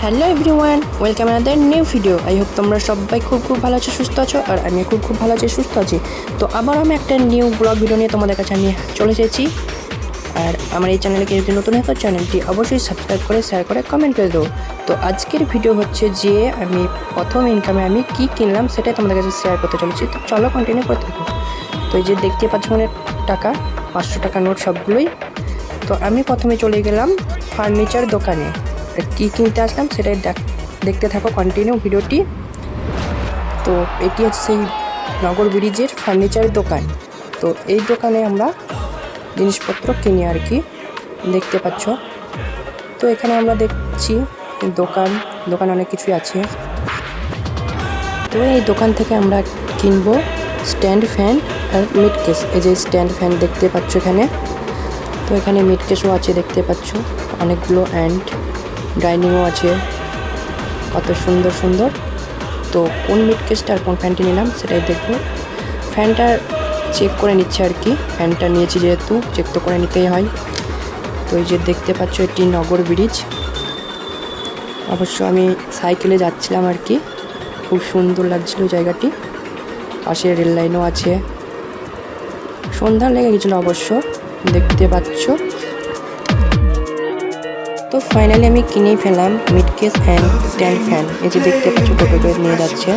Hello everyone, welcome another new video. I hope তোমরা সবাই খুব ভালো আছো, সুস্থ আছো, আর আমি খুব ভালো আছি, সুস্থ আছি। তো আবার আমি একটা নিউ ব্লগ ভিডিও নিয়ে তোমাদের কাছে আমি চলে এসেছি। আর আমার এই চ্যানেলে কেউ যদি নতুন হয় তো চ্যানেলটি অবশ্যই সাবস্ক্রাইব করে, শেয়ার করে, কমেন্ট করে দেবো। তো আজকের ভিডিও হচ্ছে যে আমি প্রথম ইনকামে আমি কি কিনলাম সেটাই তোমাদের কাছে শেয়ার করতে চলেছি। তো চলো কন্টিনিউ করতে থাকো। তো এই যে দেখতে পাচ্ছ মানে টাকা 500 টাকা নোট সবগুলোই। তো আমি প্রথমে চলে গেলাম ফার্নিচার দোকানে, কি কিনতে আসলাম সেটাই দেখতে থাকো কন্টিনিউ ভিডিওটি। তো এটি হচ্ছে সেই নগর ব্রিজের ফার্নিচার দোকান। তো এই দোকানে আমরা জিনিসপত্র কিনি আর কি, দেখতে পাচ্ছ। তো এখানে আমরা দেখছি দোকান অনেক কিছুই আছে। তো এই দোকান থেকে আমরা কিনবো স্ট্যান্ড ফ্যান আর মিড কেস। এই যে স্ট্যান্ড ফ্যান দেখতে পাচ্ছ এখানে। তো এখানে মিড কেসও আছে দেখতে পাচ্ছ অনেকগুলো, অ্যান্ড ডাইনিংও আছে কত সুন্দর। তো কোন মিড কেসটা আর কোন ফ্যানটি নিলাম সেটাই দেখবো। ফ্যানটা চেক করে নিচ্ছে আর কি, ফ্যানটা নিয়েছি যেহেতু চেক তো করে নিতেই হয়। তো এই যে দেখতে পাচ্ছ এটি নগর ব্রিজ। অবশ্য আমি সাইকেলে যাচ্ছিলাম আর কি, খুব সুন্দর লাগছিল জায়গাটি। পাশে রেল লাইনও আছে, সন্ধ্যা লেগে গেছিলো অবশ্য, দেখতে পাচ্ছ। তো ফাইনালি আমি কিনেই ফেলাম mid case and stand fan. এই যে দেখতে পাচ্ছ টোটো করে নিয়ে যাচ্ছে।